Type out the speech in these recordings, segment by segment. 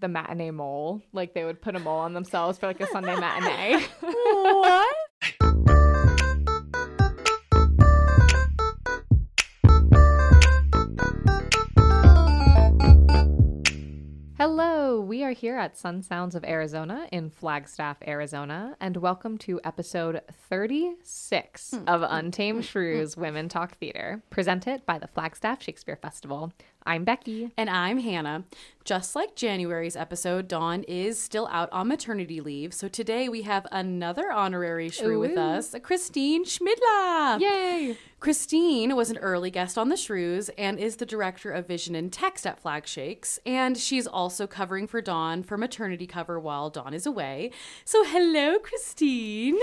the matinee mole. Like they would put a mole on themselves for like a Sunday matinee. What? Hello, we are here at Sun Sounds of Arizona in Flagstaff, Arizona, and welcome to episode 36 of Untamed Shrews Women Talk Theater, presented by the Flagstaff Shakespeare Festival. I'm Becki. And I'm Hannah. Just like January's episode, Dawn is still out on maternity leave. So today we have another honorary shrew with us, Christine Schmidle. Yay! Christine was an early guest on the Shrews and is the director of vision and text at FlagShakes. And she's also covering for Dawn for maternity cover while Dawn is away. So hello, Christine.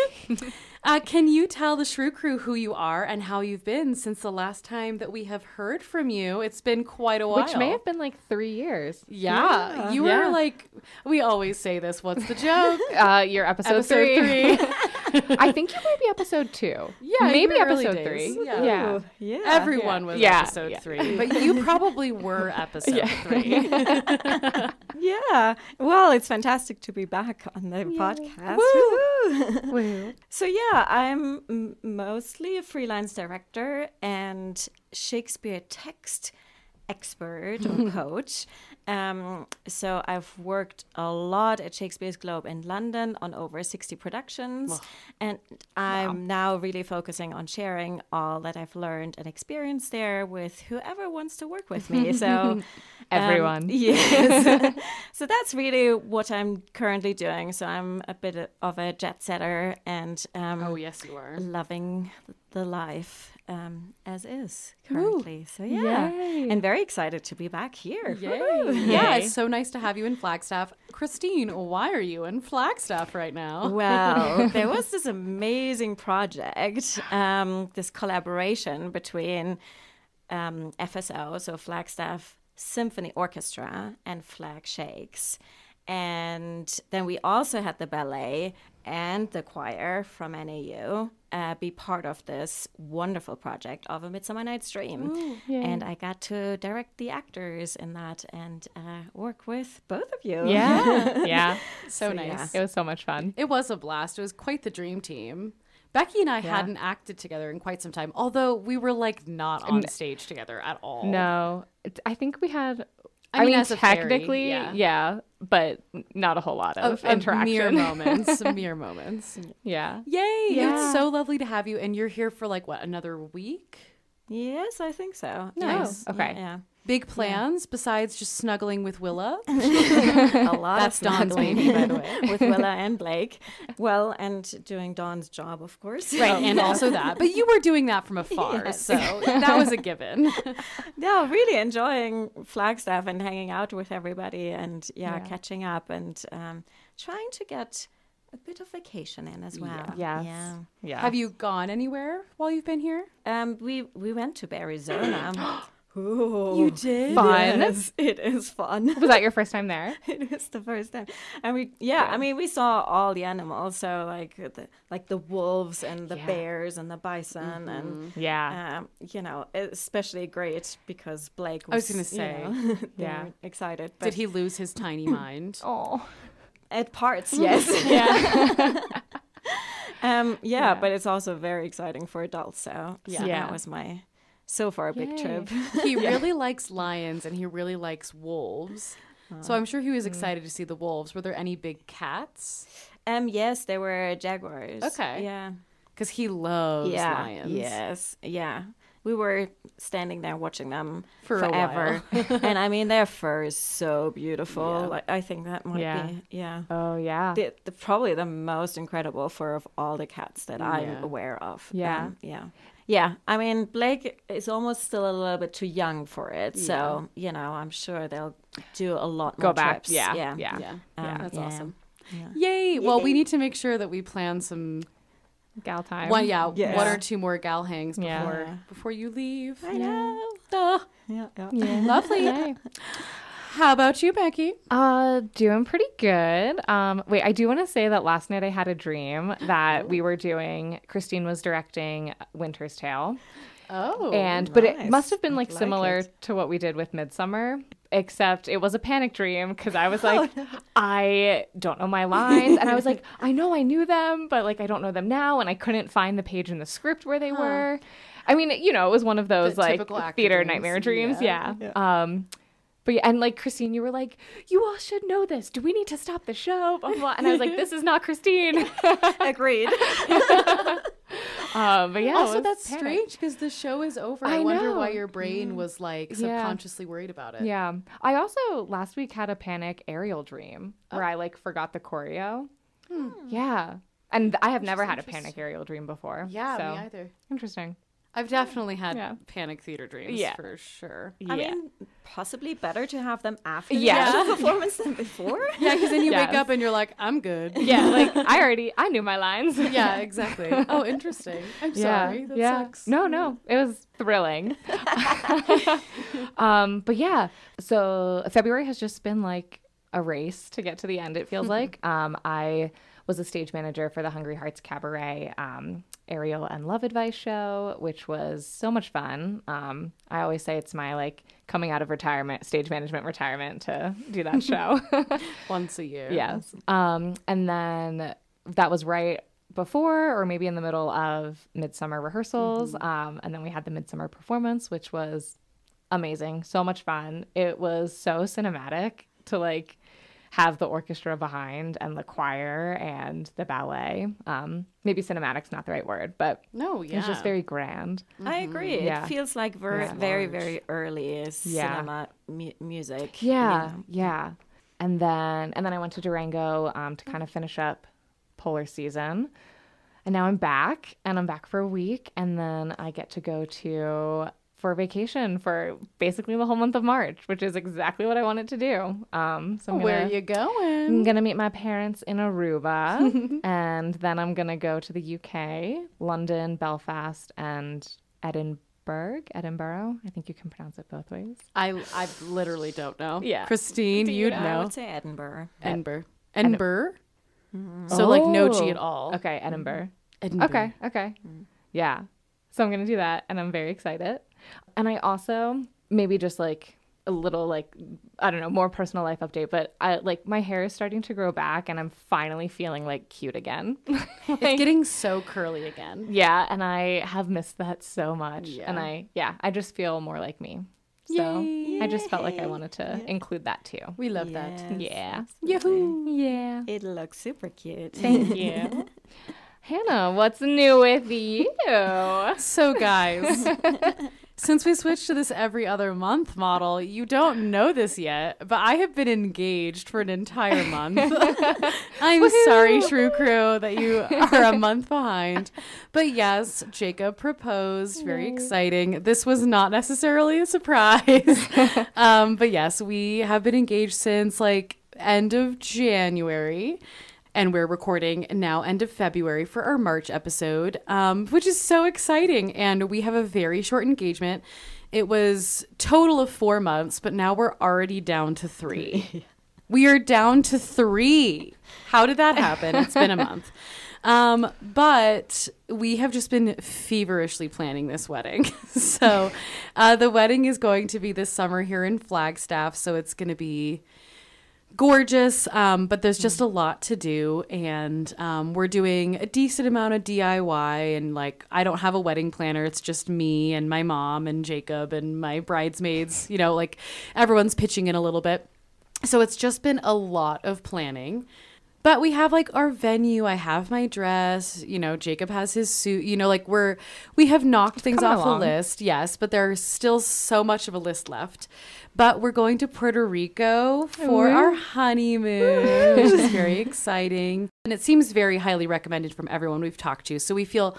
Can you tell the Shrew Crew who you are and how you've been since the last time that we have heard from you? It's been quite a while. Which may have been like 3 years. Yeah. You were like, we always say this. What's the joke? You're episode 3. I think you might be episode 2. Yeah. Maybe episode days. 3. Yeah. Yeah. Everyone was episode 3. But you probably were episode 3. Yeah. Well, it's fantastic to be back on the podcast. Woo! Woo. So yeah, I'm mostly a freelance director and Shakespeare text expert or coach. So I've worked a lot at Shakespeare's Globe in London on over 60 productions. And I'm now really focusing on sharing all that I've learned and experienced there with whoever wants to work with me. So Everyone. Yes. So that's really what I'm currently doing. So I'm a bit of a jet setter and Oh, yes, you are. loving the life as is currently. So yeah, Yay. and very excited to be back here. Yay. Yay. Yeah, it's so nice to have you in Flagstaff. Christine, why are you in Flagstaff right now? Well, there was this amazing project, this collaboration between FSO, so Flagstaff Symphony Orchestra, and FlagShakes. And then we also had the ballet and the choir from NAU be part of this wonderful project of A Midsummer Night's Dream. Ooh, yay. And I got to direct the actors in that and work with both of you. Yeah. Yeah. So nice. It was so much fun. It was a blast. It was quite the dream team. Becki and I hadn't acted together in quite some time, although we were like not on stage together at all. No. I think we had... I mean, mean, as a fairy, technically, yeah, but not a whole lot of interaction. Mere moments. Mere moments. Yeah. Yay. Yeah. It's so lovely to have you. And you're here for like, what, another week? Yes, I think so. Nice. Oh, okay. Yeah. Big plans besides just snuggling with Willa? A lot That's of Dawn's snuggling baby, by the way. with Willa and Blake. Well, and doing Dawn's job, of course. Right, and also that. But you were doing that from afar, Yes. so that was a given. No, really enjoying Flagstaff and hanging out with everybody and catching up and trying to get a bit of vacation in as well. Yes. Yeah. Yeah. Have you gone anywhere while you've been here? We went to Arizona. You did? Fun. Yes, it is fun. Was that your first time there? It is the first time, and I mean, we saw all the animals. So like the wolves and the bears and the bison, and Yeah. especially great because Blake was. I was going to say, yeah, excited. But did he lose his tiny mind? Oh. at parts? Yes. Yeah. But it's also very exciting for adults. So Yeah. that was my so far big Yay. trip. He really likes lions and he really likes wolves. So I'm sure he was excited to see the wolves. Were there any big cats? Yes, there were jaguars. Okay. Yeah. Because he loves lions. Yes. Yeah. We were standing there watching them For a forever. And I mean, their fur is so beautiful. Yeah. Like, I think that might Yeah. be, Oh, yeah. probably the most incredible fur of all the cats that I'm aware of. Yeah. Yeah. I mean, Blake is almost still a little bit too young for it. So, I'm sure they'll do a lot more Go back. trips. Yeah. Yeah. Yeah. That's yeah. awesome. Yeah. Yay. Well, we need to make sure that we plan some Gal time. Yes. 1 or 2 more gal hangs Yeah. before you leave. I know. Duh. Yeah. Yeah. Lovely. Yay. How about you, Becki? Doing pretty good. Wait, I do want to say that last night I had a dream that we were doing, Christine was directing Winter's Tale. Oh. But it nice. must have been like Like similar it. to what we did with Midsummer. except it was a panic dream because I was like, I don't know my lines. And I was like, I know I knew them, but like I don't know them now. And I couldn't find the page in the script where they were. I mean, you know, it was one of those like theater dreams. nightmare dreams. Yeah. But yeah, and like Christine, you were like, you all should know this. Do we need to stop the show? Blah, blah, blah. And I was like, this is not Christine. Agreed. But yeah, Also, that's strange because the show is over. I wonder know. why your brain was like subconsciously worried about it. Yeah. I also last week had a panic aerial dream where I like forgot the choreo. Yeah. And I have never had a panic aerial dream before. Yeah, so. me either. Interesting. I've definitely had panic theater dreams for sure. I mean, possibly better to have them after the Yeah. actual performance than before. Yeah, because then you wake up and you're like, I'm good. Yeah, like I knew my lines. Yeah, exactly. Oh, interesting. I'm sorry. That sucks. No, it was thrilling. But yeah, so February has just been like a race to get to the end, it feels like. I was a stage manager for the Hungry Hearts Cabaret Ariel and Love Advice show, which was so much fun. I always say it's my like coming out of retirement, stage management retirement to do that show. Once a year. Yes. And then that was right before or maybe in the middle of midsummer rehearsals. And then we had the midsummer performance, which was amazing. So much fun. It was so cinematic to like have the orchestra behind and the choir and the ballet. Maybe cinematic's not the right word, but it's just very grand. I agree. Yeah. It feels like very, very early cinema music. Yeah. And then I went to Durango to kind of finish up Polar season. And now I'm back for a week. And then I get to go for vacation for basically the whole month of March, which is exactly what I wanted to do. So where are you going? I'm going to meet my parents in Aruba, and then I'm going to go to the UK, London, Belfast, and Edinburgh. I think you can pronounce it both ways. I literally don't know. Yeah. Christine, you'd I know. would say Edinburgh. Edinburgh. So like no G at all. Okay, Edinburgh. Edinburgh. Okay. Yeah. So I'm going to do that, and I'm very excited. And I also, maybe just like a little like, I don't know, more personal life update, but I like my hair is starting to grow back and I'm finally feeling like cute again. It's getting so curly again. Yeah. And I have missed that so much. Yeah. And I just feel more like me. So I just felt like I wanted to include that too. We love that. Yeah. Yahoo. Yeah. It looks super cute. Thank you. Hannah, what's new with you? So guys, since we switched to this every other month model, you don't know this yet, but I have been engaged for an entire month. I'm sorry, Shrew Crew, that you are a month behind. But yes, Jacob proposed. Very exciting. This was not necessarily a surprise. But yes, we have been engaged since like end of January. And we're recording now end of February for our March episode, which is so exciting. And we have a very short engagement. It was total of 4 months, but now we're already down to 3. We are down to 3. How did that happen? It's been a month. But we have just been feverishly planning this wedding. So the wedding is going to be this summer here in Flagstaff. So it's going to be gorgeous, but there's just a lot to do, and we're doing a decent amount of DIY, and like I don't have a wedding planner. It's just me and my mom and Jacob and my bridesmaids, you know, like everyone's pitching in a little bit. So it's just been a lot of planning. But we have like our venue. I have my dress, you know, Jacob has his suit, you know, like we have knocked things off the list. Yes. But there's still so much of a list left. But we're going to Puerto Rico for our honeymoon, which is very exciting. And it seems very highly recommended from everyone we've talked to. So we feel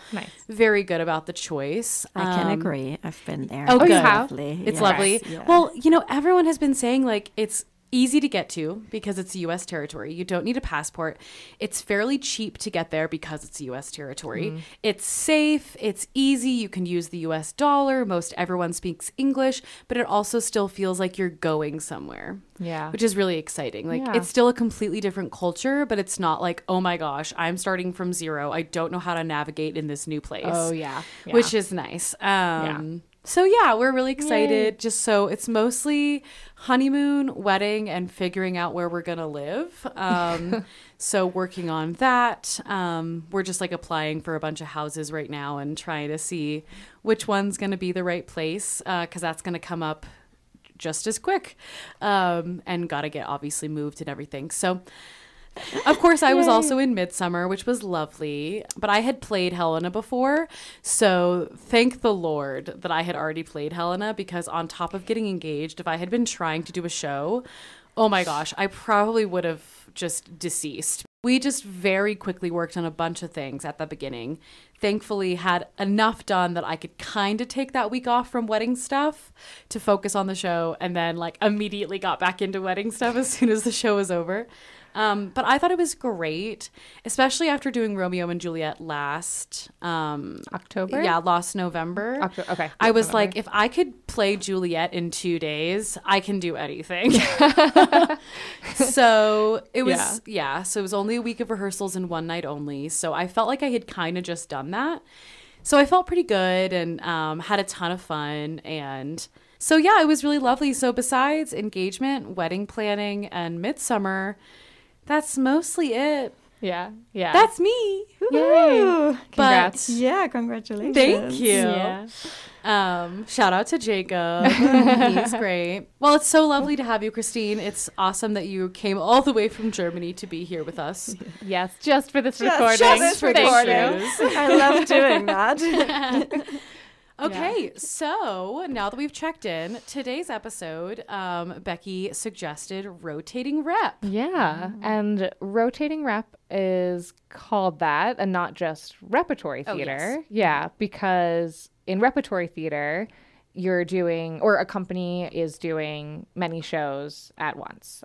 very good about the choice. I can agree. I've been there. Oh, good. It's lovely. It's lovely. Yeah. Well, you know, everyone has been saying like it's easy to get to because it's U.S. territory. You don't need a passport. It's fairly cheap to get there because it's U.S. territory. It's safe. It's easy. You can use the U.S. dollar. Most everyone speaks English, but it also still feels like you're going somewhere. Yeah. Which is really exciting. Like it's still a completely different culture, but it's not like, oh my gosh, I'm starting from zero. I don't know how to navigate in this new place. Oh, yeah. Which is nice. So yeah, we're really excited. Just so it's mostly honeymoon, wedding, and figuring out where we're gonna live. So working on that. We're just like applying for a bunch of houses right now and trying to see which one's gonna be the right place, because that's gonna come up just as quick, and gotta get obviously moved and everything. So. Of course, I was also in Midsummer, which was lovely, but I had played Helena before, so thank the Lord that I had already played Helena, because on top of getting engaged, if I had been trying to do a show, oh my gosh, I probably would have just deceased. We just very quickly worked on a bunch of things at the beginning. Thankfully, had enough done that I could kind of take that week off from wedding stuff to focus on the show, and then like immediately got back into wedding stuff as soon as the show was over. But I thought it was great, especially after doing Romeo and Juliet last October? Yeah, last November. Okay. I was like, if I could play Juliet in 2 days, I can do anything. So it was, so it was only a week of rehearsals and one night only. So I felt like I had kind of just done that. So I felt pretty good and had a ton of fun. And so, yeah, it was really lovely. So besides engagement, wedding planning, and Midsummer, that's mostly it. Yeah. That's me. Yay. Congrats. Yeah, congratulations. Thank you. Yeah. Shout out to Jacob. He's great. Well, it's so lovely to have you, Christine. It's awesome that you came all the way from Germany to be here with us. Yes, just for this recording. Just for Thank recording. you. I love doing that. Okay, so now that we've checked in, today's episode, Becki suggested rotating rep. Yeah, and rotating rep is called that, and not just repertory theater. Yes. Yeah, because in repertory theater, you're doing, or a company is doing many shows at once.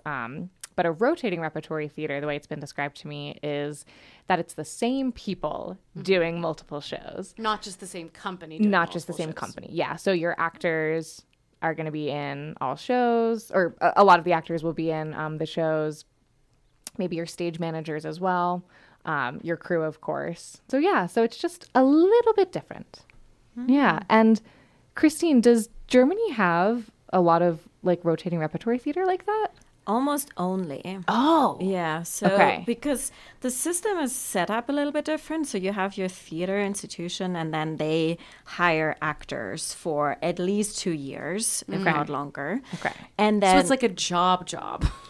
But a rotating repertory theater, the way it's been described to me, is that it's the same people doing multiple shows. Not just the same company. Not just the same company. Yeah. So your actors are going to be in all shows, or a lot of the actors will be in the shows. Maybe your stage managers as well. Your crew, of course. So yeah, so it's just a little bit different. Yeah. And Christine, does Germany have a lot of like rotating repertory theater like that? Almost only. Oh. Yeah. So because the system is set up a little bit different. So you have your theater institution, and then they hire actors for at least 2 years, if not longer. Okay. And then So it's like a job.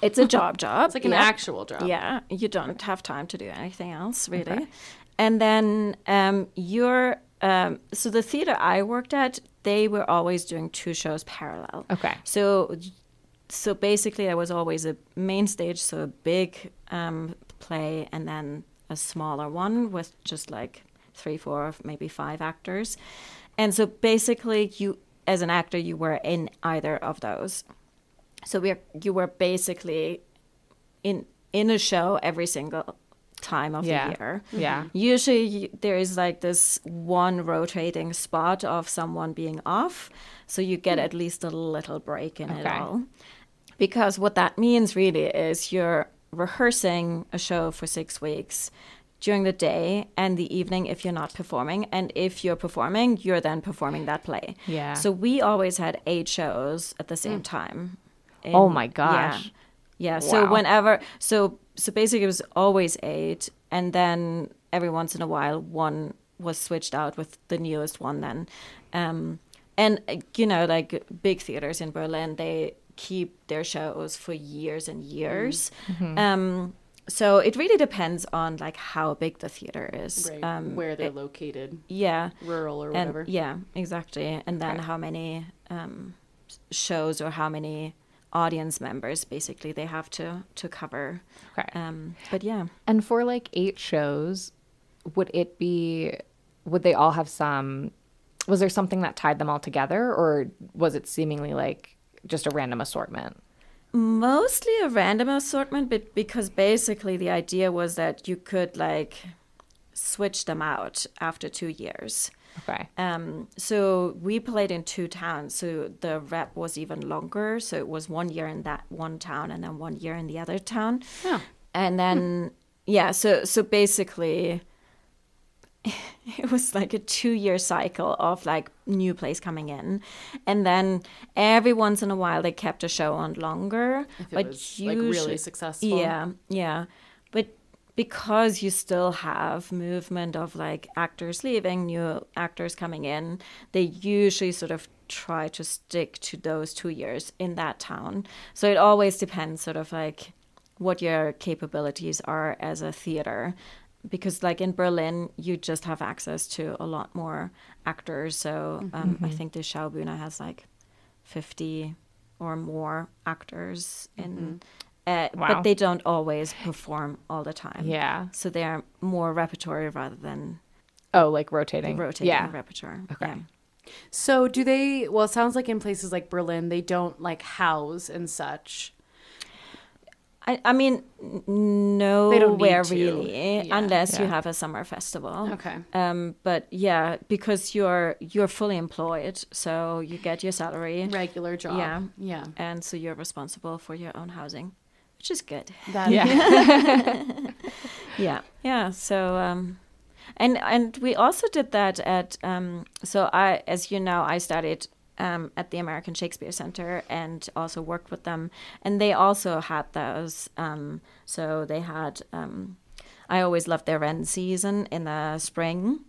it's a job. It's like an actual job. Yeah. You don't have time to do anything else, really. Okay. And then so the theater I worked at, they were always doing 2 shows parallel. Okay. So basically, there was always a main stage, so a big play, and then a smaller one with just like 3, 4, maybe 5 actors. And so basically, you, as an actor, you were in either of those. So you were basically in a show every single time of the year. Yeah. Usually there is like this one rotating spot of someone being off, so you get at least a little break in it all. Because what that means really is you're rehearsing a show for 6 weeks during the day and the evening if you're not performing. And if you're performing, you're then performing that play. Yeah. So we always had 8 shows at the same time. Oh my gosh. Yeah. Wow. So whenever, so basically it was always 8. And then every once in a while, one was switched out with the newest one then. And, you know, like big theaters in Berlin, they keep their shows for years and years. So it really depends on like how big the theater is, Right. Where they're located. Yeah, rural or whatever. Yeah, exactly. And then how many shows or how many audience members basically they have to cover. Okay. But yeah. And for like 8 shows, would they all have was there something that tied them all together, or was it seemingly like just a random assortment? Mostly a random assortment, but because basically the idea was that you could like switch them out after 2 years. Okay. So we played in 2 towns, so the rep was even longer. So it was 1 year in that one town and then 1 year in the other town. Oh. And then so basically it was like a 2-year cycle of like new plays coming in, and then every once in a while they kept a show on longer. If it but was usually, like really successful. yeah. But because you still have movement of like actors leaving, new actors coming in, they usually sort of try to stick to those 2 years in that town. So it always depends sort of like what your capabilities are as a theater. Because like in Berlin, you just have access to a lot more actors. So I think the Schaubühne has like 50 or more actors in. Wow. But they don't always perform all the time. Yeah. So they are more repertory rather than Like rotating. repertoire. Okay. Yeah. So do they, well, it sounds like in places like Berlin, they don't like house and such. I mean, They don't need nowhere to. really, Yeah. unless you have a summer festival. Okay. But yeah, because you're fully employed, so you get your salary. Regular job. Yeah. Yeah. And so you're responsible for your own housing, which is good. That, Yeah. So, and we also did that at, so as you know, I studied at the American Shakespeare Center and also worked with them. And they also had those. So they had, I always loved their Ren season in the spring,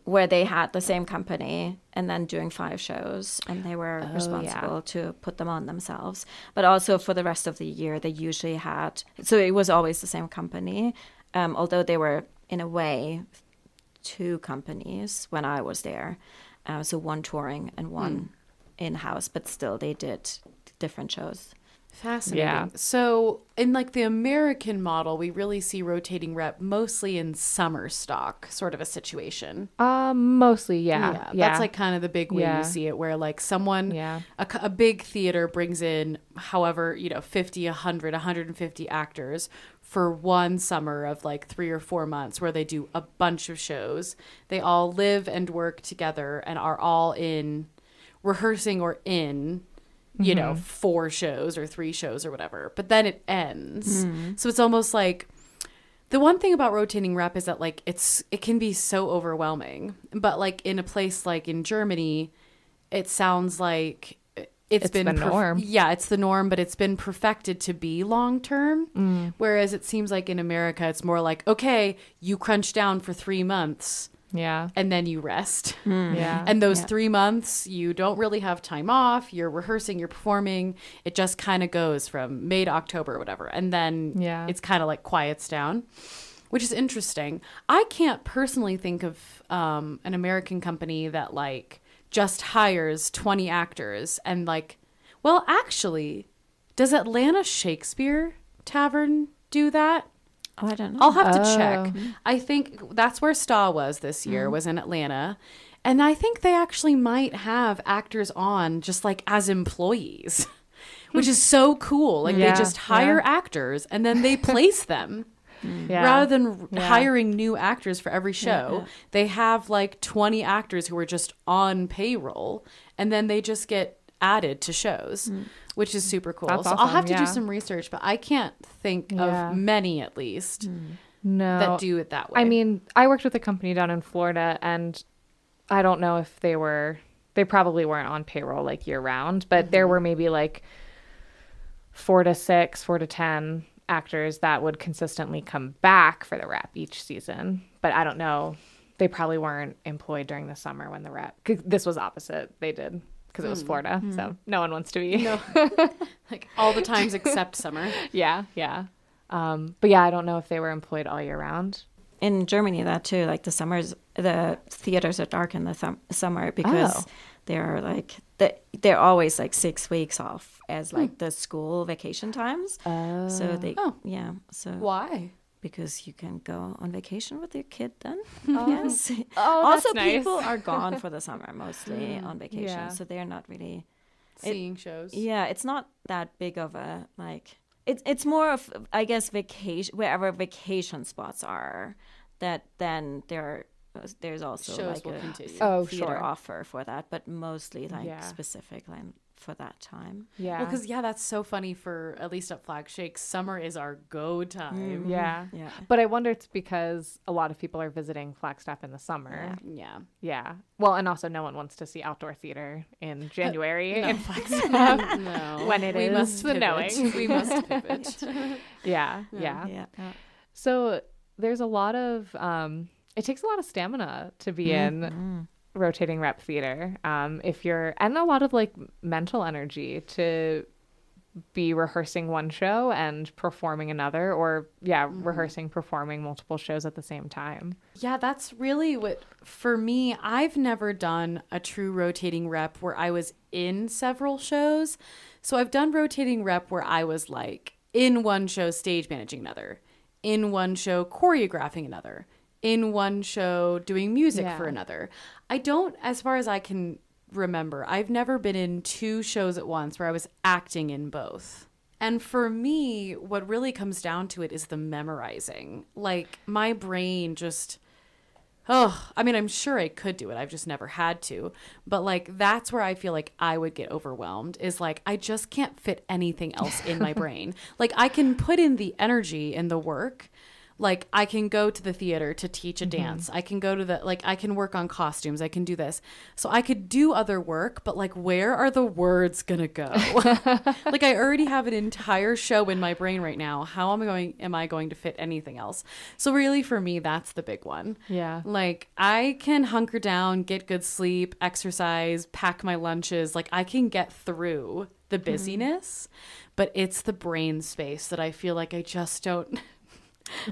where they had the same company and then doing 5 shows, and they were responsible to put them on themselves. But also for the rest of the year, they usually had, so it was always the same company, although they were in a way 2 companies when I was there. So one touring and one in-house, but still they did different shows. Fascinating. Yeah. So in like the American model, we really see rotating rep mostly in summer stock sort of a situation. Mostly, yeah. That's like kind of the big way Yeah. you see it, where like someone, Yeah. a big theater brings in however, 50, 100, 150 actors for one summer of like 3 or 4 months where they do a bunch of shows. They all live and work together and are all in rehearsing or in 4 shows or 3 shows or whatever, but then it ends. So it's almost like, the one thing about rotating rep is that like it can be so overwhelming, but like in a place like in Germany, it sounds like it's been the norm. It's the norm, but it's been perfected to be long term. Whereas it seems like in America, it's more like, okay, you crunch down for 3 months. Yeah. And then you rest. Yeah. And those 3 months, you don't really have time off. You're rehearsing, you're performing. It just kind of goes from May to October or whatever. And then it's kind of like quiets down, which is interesting. I can't personally think of an American company that like just hires 20 actors and like, well, actually, does Atlanta Shakespeare Tavern do that? Oh, I don't know. I'll have to check. I think that's where Sta was this year, was in Atlanta. And I think they actually might have actors on just like as employees, which is so cool. Like they just hire actors and then they place them. Rather than hiring new actors for every show, they have like 20 actors who are just on payroll and then they just get added to shows, which is super cool. That's so awesome, I'll have to do some research, but I can't think of many at least that do it that way. I mean, I worked with a company down in Florida, and I don't know if they probably weren't on payroll like year round, but there were maybe like 4 to 6, 4 to 10 actors that would consistently come back for the rep each season. But I don't know. They probably weren't employed during the summer when the rep, 'cause this was opposite. They did. Because it was Florida, so no one wants to be. No. Like all the times except summer. Yeah. But yeah, I don't know if they were employed all year round. In Germany, that too, like the theaters are dark in the summer because they're like, they're always like 6 weeks off as like the school vacation times. So so Why? because you can go on vacation with your kid then. Yes. Oh, Also, that's nice. people are gone for the summer mostly on vacation, Yeah. so they're not really. Seeing shows. Yeah, it's not that big of a like. It's more of, I guess, vacation, wherever vacation spots are. That then there's also Shows like will a continue. Oh, theater sure. offer for that, but mostly like specific like for that time. Yeah. Well, because that's so funny. For at least at FlagShakes, summer is our go time. Yeah. Yeah. But I wonder it's because a lot of people are visiting Flagstaff in the summer. Yeah. Yeah. Well, and also no one wants to see outdoor theater in January in Flagstaff No. when it we is must snowing. pivot. We must pivot. Yeah. So there's a lot of it takes a lot of stamina to be in rotating rep theater. If you're, and a lot of like mental energy to be rehearsing one show and performing another, or rehearsing, performing multiple shows at the same time. Yeah, that's really what, for me, I've never done a true rotating rep where I was in several shows. So I've done rotating rep where I was like in one show stage managing another, in one show choreographing another, in one show doing music for another. I don't, as far as I can remember, I've never been in two shows at once where I was acting in both. And for me, what really comes down to it is the memorizing. Like, my brain just, I mean, I'm sure I could do it. I've just never had to. But like, that's where I feel like I would get overwhelmed, is like, I just can't fit anything else in my brain. Like, I can put in the energy and the work. Like, I can go to the theater to teach a dance. I can go to I can work on costumes. I can do this. So I could do other work, but like, where are the words gonna go? Like, I already have an entire show in my brain right now. How am I going to fit anything else? So really, for me, that's the big one. Yeah. Like, I can hunker down, get good sleep, exercise, pack my lunches. Like, I can get through the busyness, but it's the brain space that I feel like I just don't...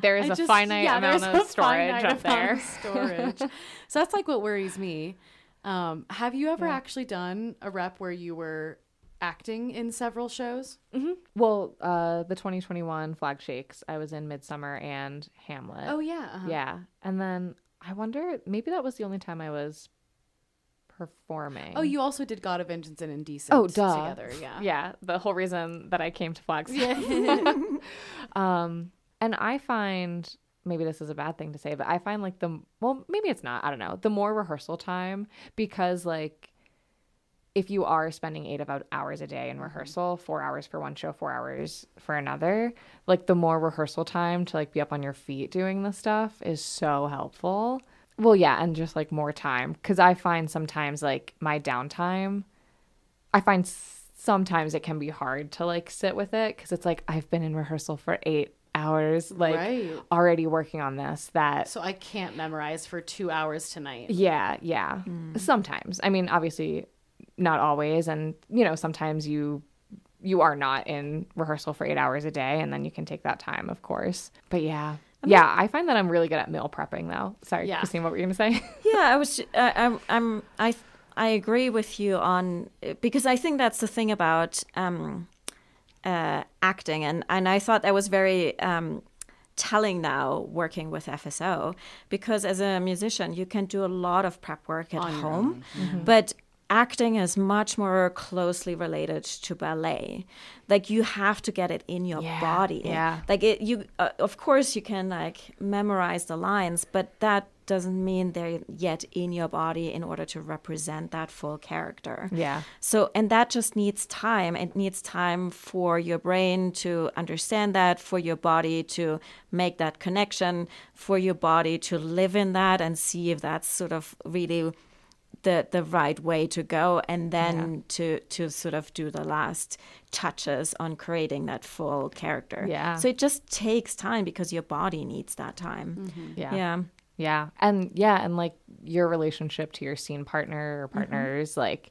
There is a finite amount of storage up there. So that's like what worries me. Have you ever actually done a rep where you were acting in several shows? Mm-hmm. Well, the 2021 FlagShakes, I was in Midsummer and Hamlet. Oh, yeah. Yeah. And then I wonder, maybe that was the only time I was performing. Oh, you also did God of Vengeance and Indecent together. Yeah. Yeah. The whole reason that I came to Flagstaff. And I find, maybe this is a bad thing to say, but I find like maybe it's not, I don't know, the more rehearsal time, because like if you are spending 8 hours a day in rehearsal, 4 hours for one show, 4 hours for another, like the more rehearsal time to like be up on your feet doing this stuff is so helpful. Well, yeah, and just like more time, because I find sometimes like my downtime, sometimes it can be hard to like sit with it, because it's like I've been in rehearsal for 8 hours, like already working on this, so I can't memorize for 2 hours tonight. Yeah. Sometimes, I mean, obviously not always, and you know, sometimes you are not in rehearsal for 8 hours a day, and then you can take that time, of course. But I find that I'm really good at meal prepping though. Sorry, Christine, what were you gonna say? I agree with you on, because I think that's the thing about acting, and I thought that was very telling now working with FSO, because as a musician you can do a lot of prep work at home, but acting is much more closely related to ballet. Like, you have to get it in your body. Like, of course you can like memorize the lines, but that doesn't mean they're yet in your body in order to represent that full character. So, and that just needs time. It needs time for your brain to understand that, for your body to make that connection, for your body to live in that and see if that's sort of really the right way to go, and then to sort of do the last touches on creating that full character. So it just takes time, because your body needs that time. And like your relationship to your scene partner or partners, like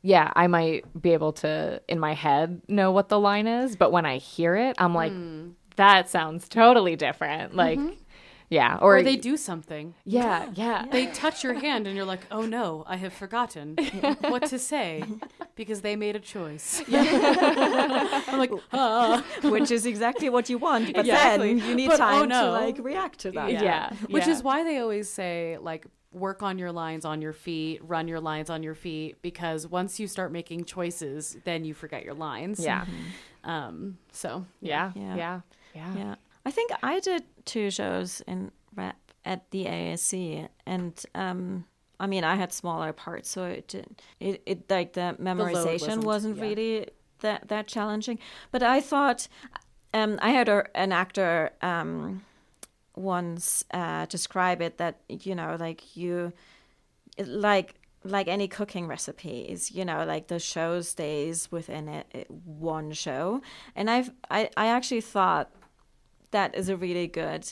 I might be able to in my head know what the line is, but when I hear it, I'm like, that sounds totally different. Like or they do something. They touch your hand and you're like, oh no, I have forgotten what to say, because they made a choice. I'm like, which is exactly what you want, but then you need time to like react to that. Which is why they always say like, work on your lines on your feet, run your lines on your feet, because once you start making choices, then you forget your lines. So I think I did 2 shows in rep at the ASC, and I mean, I had smaller parts, so it like the memorization wasn't really that challenging. But I thought, I had an actor once describe it that, you know, like any cooking recipes, you know, like the show stays within one show. And I actually thought that is a really good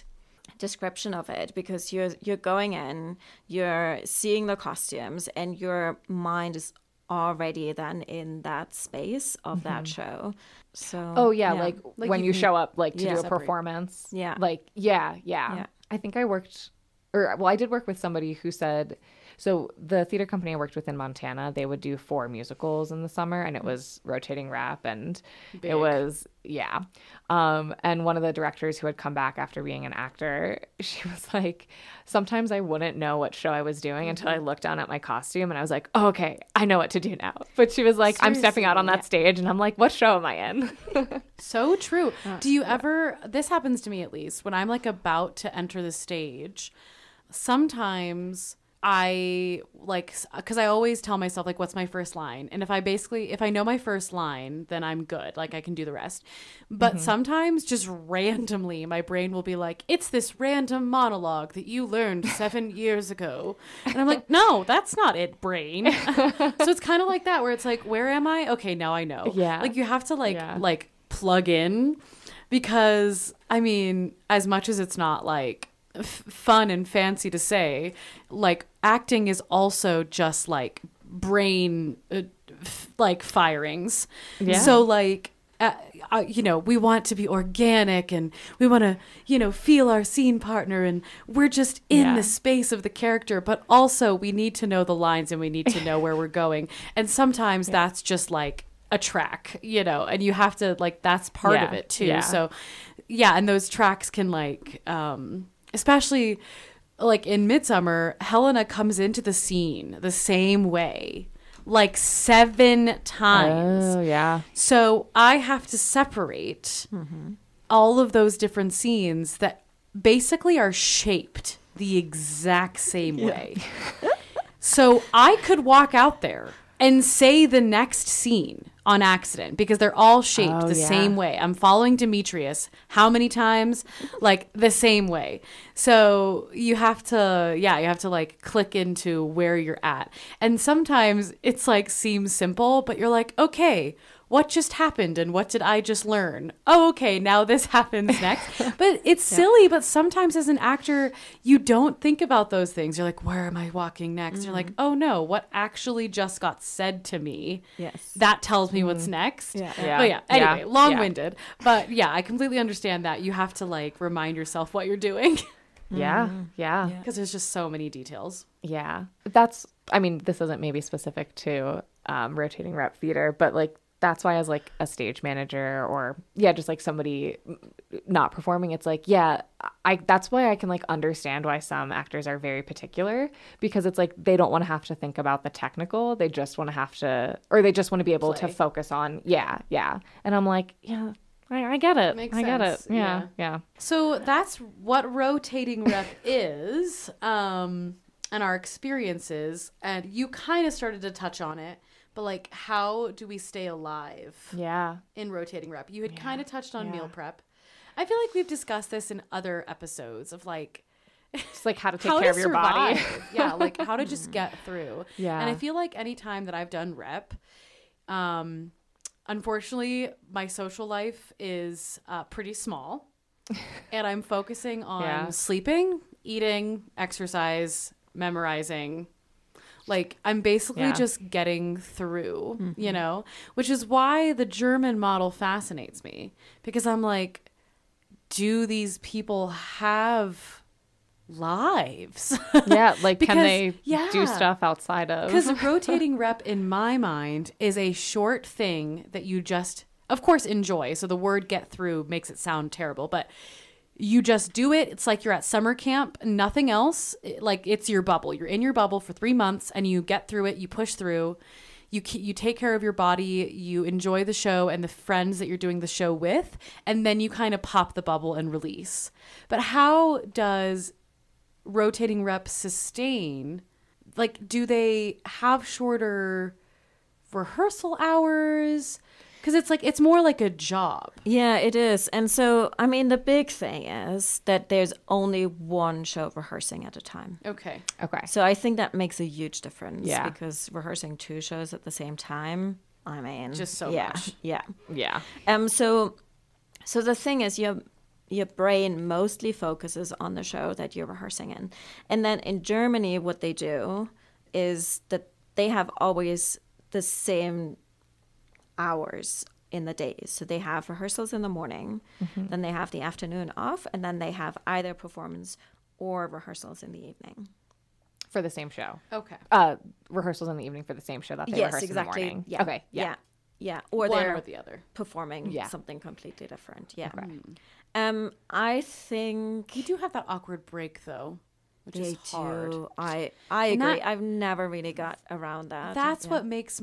description of it, because you're going in, you're seeing the costumes, and your mind is already then in that space of that show. So like when you show up like to do a performance. Like I think I did work with somebody who said, so the theater company I worked with in Montana, they would do 4 musicals in the summer, and it was rotating rep, and Big. It was, and one of the directors who had come back after being an actor, she was like, sometimes I wouldn't know what show I was doing until I looked down at my costume, and I was like, oh, okay, I know what to do now. But she was like, I'm stepping out on that stage, and I'm like, what show am I in? So true. Do you ever, this happens to me at least, when I'm like about to enter the stage, sometimes I like, because I always tell myself like, what's my first line? And if I know my first line, then I'm good. Like I can do the rest. But sometimes just randomly my brain will be like, it's this random monologue that you learned 7 years ago. And I'm like, no, that's not it, brain. So it's kind of like that, where it's like, where am I? Okay, now I know. Yeah. Like you have to like plug in, because I mean, as much as it's not like fun and fancy to say, like acting is also just like brain like firings. So like you know, we want to be organic, and we want to, you know, feel our scene partner, and we're just in the space of the character, but also we need to know the lines, and we need to know where we're going, and sometimes that's just like a track, you know, and you have to like, that's part of it too. So and those tracks can like especially like in Midsummer, Helena comes into the scene the same way like 7 times. Oh, yeah. So I have to separate all of those different scenes that basically are shaped the exact same way. So I could walk out there and say the next scene on accident, because they're all shaped the same way. I'm following Demetrius how many times? Like the same way. So you have to like click into where you're at. And sometimes it's like seems simple, but you're like, okay, what just happened and what did I just learn? Oh, okay, now this happens next. But it's silly, but sometimes as an actor, you don't think about those things. You're like, where am I walking next? You're like, oh no, what actually just got said to me? Yes. That tells me what's next. But anyway, long-winded. But yeah, I completely understand that. You have to like remind yourself what you're doing. Because there's just so many details. This isn't maybe specific to rotating rep theater, but like, that's why as like a stage manager or just like somebody not performing, it's like, that's why I can like understand why some actors are very particular, because it's like they don't want to have to think about the technical. They just want to they just want to be able to focus on. And I'm like, I get it. I get it. Yeah. So that's what rotating rep is, and our experiences. And you kind of started to touch on it. But like, how do we stay alive? In rotating rep, you had kind of touched on meal prep. I feel like we've discussed this in other episodes of like, just like how to take care of your body. Like how to just get through. And I feel like any time that I've done rep, unfortunately, my social life is pretty small, and I'm focusing on sleeping, eating, exercise, memorizing. Like, I'm basically just getting through, you know, which is why the German model fascinates me, because I'm like, do these people have lives? Like, can they do stuff outside of? Because rotating rep, in my mind, is a short thing that you just, of course, enjoy. So the word get through makes it sound terrible, but you just do it. It's like you're at summer camp, nothing else. Like, it's your bubble. You're in your bubble for 3 months, and you get through it. You push through. You take care of your body. You enjoy the show and the friends that you're doing the show with, and then you kind of pop the bubble and release. But how does rotating rep sustain like, do they have shorter rehearsal hours? Because it's like, it's more like a job. Yeah, it is. And so, I mean, the big thing is that there's only one show rehearsing at a time. Okay. So I think that makes a huge difference. Yeah. Because rehearsing 2 shows at the same time, I mean, Just so yeah, much. Yeah. Yeah. So the thing is, your brain mostly focuses on the show that you're rehearsing in. And then in Germany, what they do is that they have always the same hours in the days. So they have rehearsals in the morning, then they have the afternoon off, and then they have either performance or rehearsals in the evening. For the same show. Okay. Rehearsals in the evening for the same show that they Yes, rehearse exactly. in the morning. Yeah. Okay. Yeah. Yeah. Or One they're or the other. performing Yeah. something completely different. Yeah. Okay. I think You do have that awkward break, though, which they is hard. do. I And agree. that- I've never really got around that. That's Yeah. what makes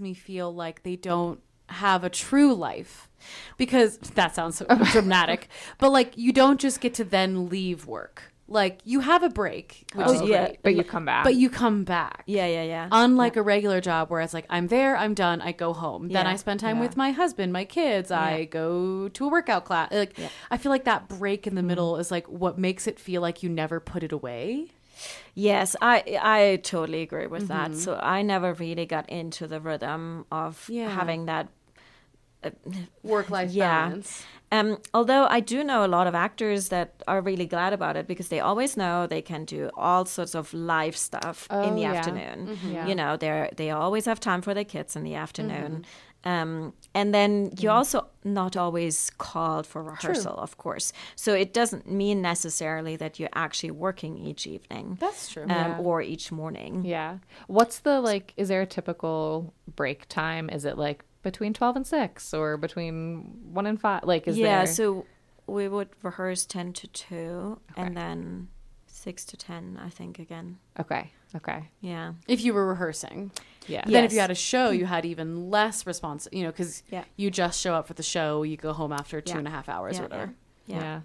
me feel like they don't have a true life, because that sounds so dramatic, but like, you don't just get to then leave work. Like, you have a break, which is yeah. great, But you come back. but you come back. Yeah. Unlike a regular job where it's like, I'm there, I'm done, I go home. Then Yeah. I spend time Yeah. with my husband, my kids, I go to a workout class. Like, I feel like that break in the middle is like what makes it feel like you never put it away. Yes, I totally agree with that. So I never really got into the rhythm of Yeah. having that. Work-life Yeah. balance. Although I do know a lot of actors that are really glad about it because they always know they can do all sorts of live stuff in the yeah. afternoon. Yeah. You know, they always have time for their kids in the afternoon. And then you're also not always called for rehearsal, of course. So it doesn't mean necessarily that you're actually working each evening. That's true. Or each morning. Yeah. What's the, like, is there a typical break time? Is it like between 12 and 6 or between 1 and 5? Like, is Yeah, there... so we would rehearse 10 to 2 and then 6 to 10, I think, again. Okay. Yeah. If you were rehearsing. Yeah. Then if you Yes. had a show, you had even less response, you know, because Yeah. you just show up for the show, you go home after Yeah. 2.5 hours or whatever. Yeah.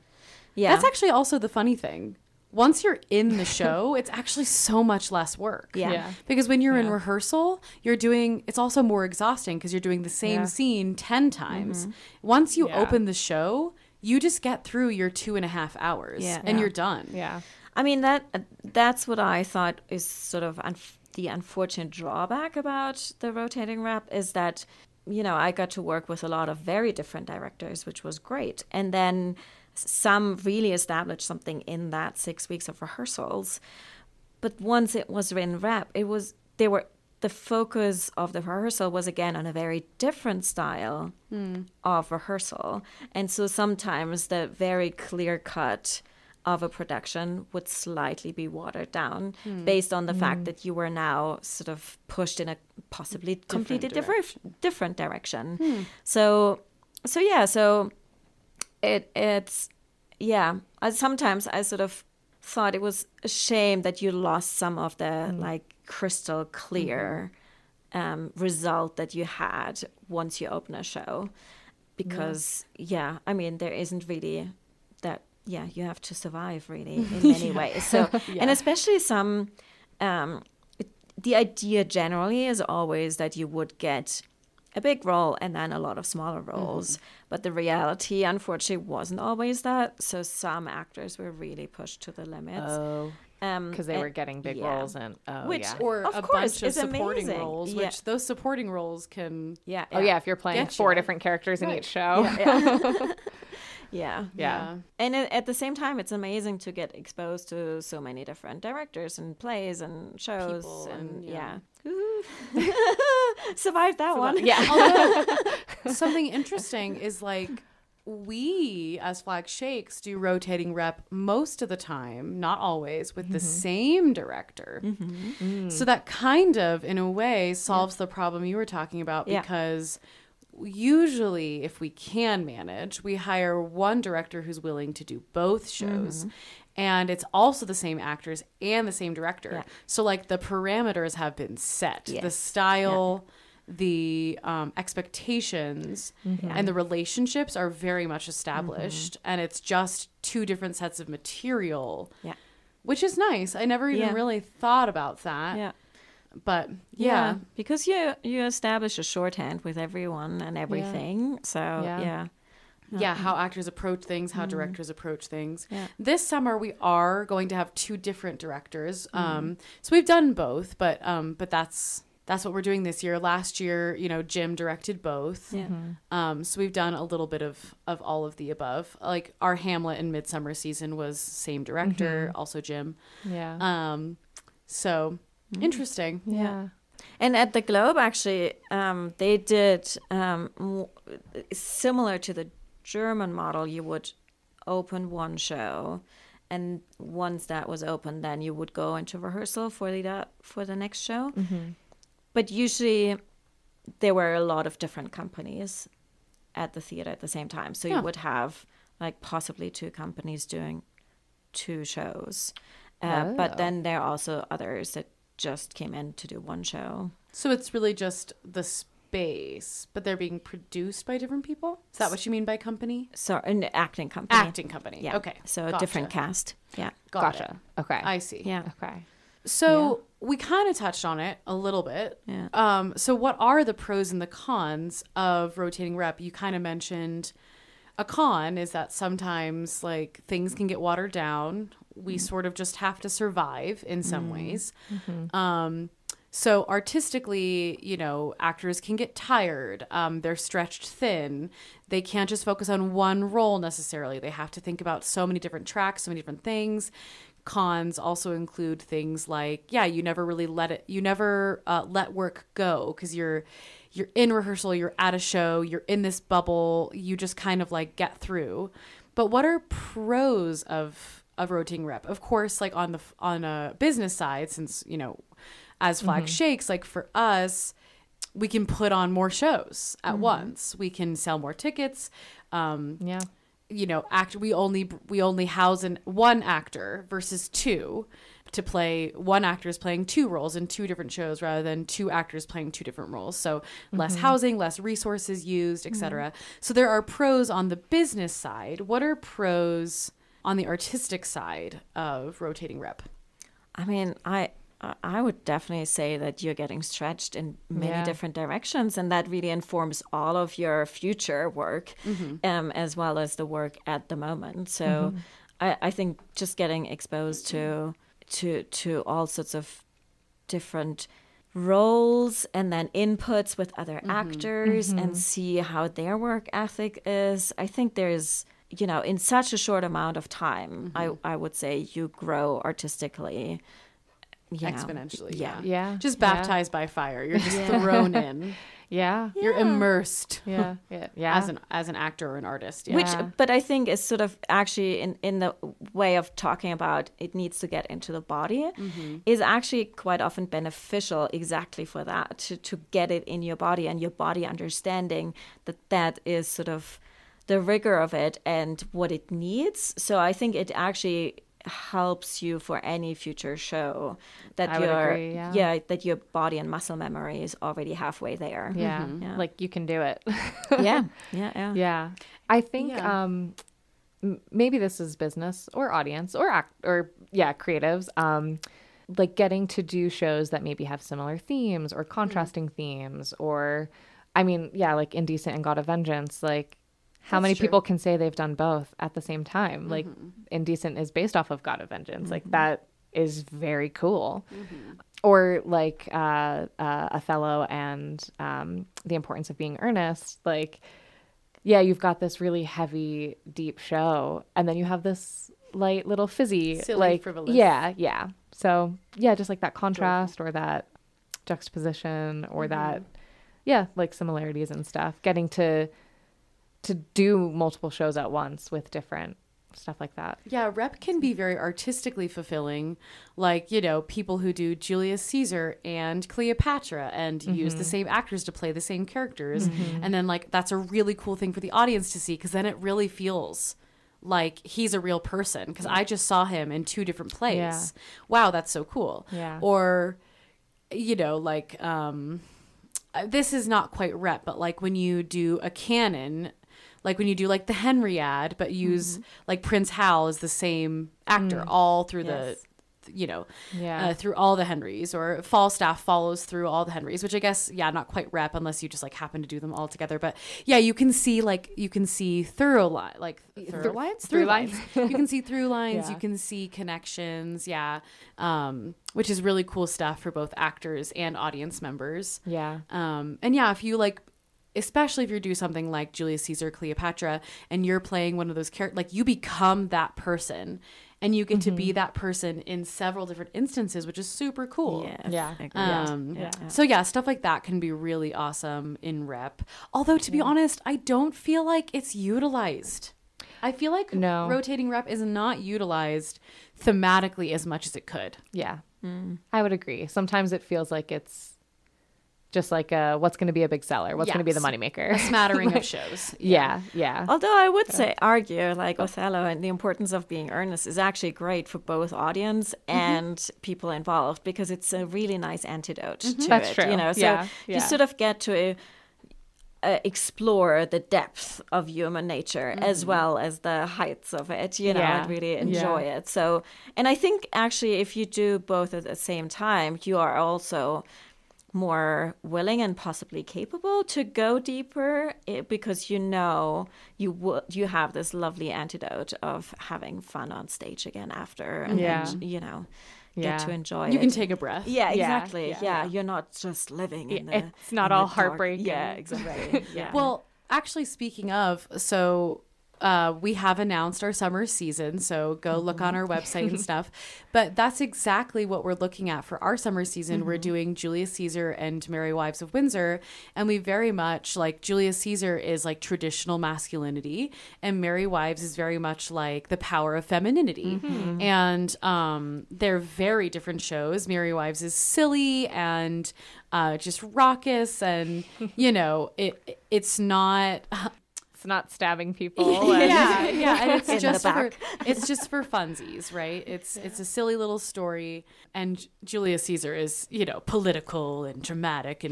That's actually also the funny thing. Once you're in the show, it's actually so much less work. Yeah. Yeah. Because when you're in Yeah. rehearsal, it's also more exhausting because you're doing the same Yeah. scene 10 times. Once you Yeah. open the show, you just get through your 2.5 hours Yeah. and Yeah. you're done. Yeah. I mean, that's what I thought is sort of the unfortunate drawback about the rotating rep is that, you know, I got to work with a lot of very different directors, which was great. And then some really established something in that 6 weeks of rehearsals. But once it was in rep, the focus of the rehearsal was again on a very different style of rehearsal. And so sometimes the very clear cut of a production would slightly be watered down based on the fact that you were now sort of pushed in a possibly completely different direction. So it's sometimes I sort of thought it was a shame that you lost some of the like crystal clear result that you had once you open a show, because I mean there isn't really that. Yeah, you have to survive really in many ways. So, and especially the idea generally is always that you would get a big role and then a lot of smaller roles. But the reality, unfortunately, wasn't always that. So some actors were really pushed to the limits. Oh. Because they were getting big roles and Or Of a course, bunch of is supporting amazing. roles, Yeah. which those supporting roles can if you're playing Get 4 you. different characters in Right. each show. Yeah. And at the same time, it's amazing to get exposed to so many different directors and plays and shows. People and and, survived that one. Yeah. Although something interesting is like we as FlagShakes do rotating rep most of the time, not always, with the same director. So that kind of, in a way, solves the problem you were talking about, because usually if we can manage, we hire one director who's willing to do both shows. And it's also the same actors and the same director. So like the parameters have been set. The style, the expectations, and the relationships are very much established. And it's just 2 different sets of material which is nice. I never even really thought about that. Yeah. But because you establish a shorthand with everyone and everything. So how actors approach things, how directors approach things. Yeah. This summer we are going to have 2 different directors. So we've done both, but that's what we're doing this year. Last year, Jim directed both. Yeah. So we've done a little bit of all of the above. Like our Hamlet and Midsummer season was same director, also Jim. Yeah. So interesting. Yeah. And at the Globe, actually, they did similar to the German model. You would open one show, and once that was open, then you would go into rehearsal for the next show. But usually, there were a lot of different companies at the theater at the same time. So you would have like possibly 2 companies doing 2 shows. But then there are also others that just came in to do 1 show. So it's really just the space, but they're being produced by different people? Is that what you mean by company? So an acting company. Acting company. Yeah. Okay. So a different cast. Yeah. Gotcha. Okay. I see. Yeah. Okay. So we kind of touched on it a little bit. Yeah. So what are the pros and the cons of rotating rep? You kind of mentioned a con is that sometimes like things can get watered down. We sort of just have to survive in some ways. So artistically, actors can get tired. They're stretched thin. They can't just focus on one role necessarily. They have to think about so many different tracks, so many different things. Cons also include things like, you never really let work go because you're in rehearsal, you're at a show, you're in this bubble, you just kind of like get through. But what are pros of rotating rep? Of course, like on a business side, since as FlagShakes, like for us, we can put on more shows at once. We can sell more tickets. We only house one actor versus 2 to play. One actor is playing 2 roles in 2 different shows rather than 2 actors playing 2 different roles. So less housing, less resources used, etc. So there are pros on the business side. What are pros on the artistic side of rotating rep? I mean, I would definitely say that you're getting stretched in many different directions, and that really informs all of your future work, as well as the work at the moment. So I think just getting exposed to all sorts of different roles and then inputs with other actors and see how their work ethic is. I think there's, in such a short amount of time, I would say you grow artistically. Exponentially. Yeah. Just baptized by fire. You're just thrown in. You're immersed. As an actor or an artist. Which, but I think is sort of actually in the way of talking about it needs to get into the body, is actually quite often beneficial exactly for that, to get it in your body and your body understanding that is sort of the rigor of it and what it needs. So I think it actually helps you for any future show that that your body and muscle memory is already halfway there. Like you can do it. yeah I think maybe this is business or audience or creatives, like getting to do shows that maybe have similar themes or contrasting themes, or like Indecent and God of Vengeance, like how many people can say they've done both at the same time? Like Indecent is based off of God of Vengeance. Like that is very cool. Or like Othello and The Importance of Being Earnest. Like, you've got this really heavy, deep show, and then you have this light little fizzy, silly, like frivolous. So just like that contrast or that juxtaposition or that like similarities and stuff. Getting to do multiple shows at once with different stuff like that. Rep can be very artistically fulfilling. Like, people who do Julius Caesar and Cleopatra and use the same actors to play the same characters. And then like, that's a really cool thing for the audience to see, because then it really feels like he's a real person, because I just saw him in 2 different plays. Wow, that's so cool. Or, like, this is not quite rep, but like when you do a canon, like when you do like the Henriade, but use like Prince Hal as the same actor all through through all the Henrys, or Falstaff follows through all the Henrys, which I guess, not quite rep unless you just like happen to do them all together. But yeah, you can see through lines. You can see through lines. You can see connections. Which is really cool stuff for both actors and audience members. If you especially if you do something like Julius Caesar, Cleopatra, and you're playing one of those characters, like you become that person and you get to be that person in several different instances, which is super cool. So stuff like that can be really awesome in rep. Although to be honest, I don't feel like it's utilized. I feel like rotating rep is not utilized thematically as much as it could. I would agree. Sometimes it feels like it's just like what's going to be a big seller, what's going to be the moneymaker, a smattering of shows. Although I would argue like Othello and the importance of being earnest is actually great for both audience and people involved, because it's a really nice antidote to That's it. true. So you sort of get to explore the depth of human nature as well as the heights of it, and really enjoy it. So, and I think actually if you do both at the same time, you are also more willing and possibly capable to go deeper, because you have this lovely antidote of having fun on stage again after, and then, get to enjoy it. You can take a breath. Yeah, exactly. You're not just living in the... It's not all heartbreaking. Yeah, exactly. Well, actually, speaking of, so... we have announced our summer season, so go look on our website and stuff. But that's exactly what we're looking at for our summer season. We're doing Julius Caesar and Merry Wives of Windsor, and we very much like Julius Caesar is like traditional masculinity, and Merry Wives is very much like the power of femininity. And they're very different shows. Merry Wives is silly and just raucous, and it's not. It's not stabbing people. And it's just for funsies, right? It's a silly little story, and Julius Caesar is political and dramatic,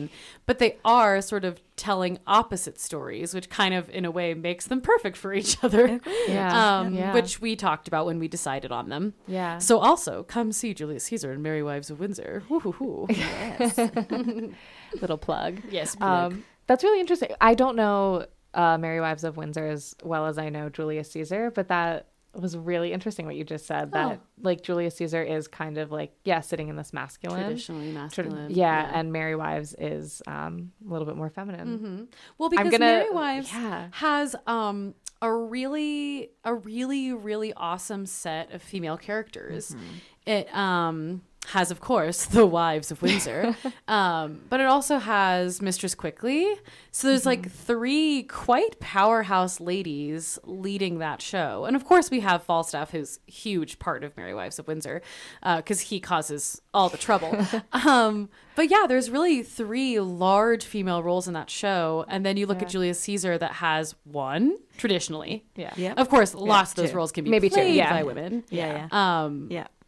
but they are sort of telling opposite stories, which kind of in a way makes them perfect for each other. Which we talked about when we decided on them. So also come see Julius Caesar and Merry Wives of Windsor. Yes. Little plug. Yes. That's really interesting. I don't know Merry Wives of Windsor as well as I know Julius Caesar, but that was really interesting what you just said, that like Julius Caesar is kind of like sitting in this masculine, traditionally masculine, and Merry Wives is a little bit more feminine. Well, because Merry Wives has a really awesome set of female characters. It has, of course, the Wives of Windsor, but it also has Mistress Quickly. So there's like 3 quite powerhouse ladies leading that show. And of course we have Falstaff, who's a huge part of Merry Wives of Windsor, because he causes all the trouble. But there's really 3 large female roles in that show. And then you look at Julius Caesar, that has 1 traditionally. Of course, lots of those roles can be played by women.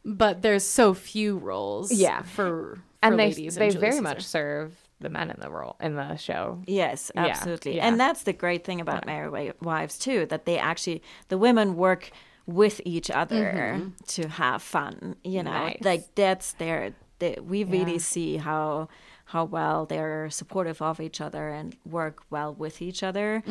But there's so few roles for ladies. They very much serve the men in the show. Yes, absolutely. And that's the great thing about Merry Wives too, that the women work with each other to have fun. Like that's we really see how well they're supportive of each other and work well with each other.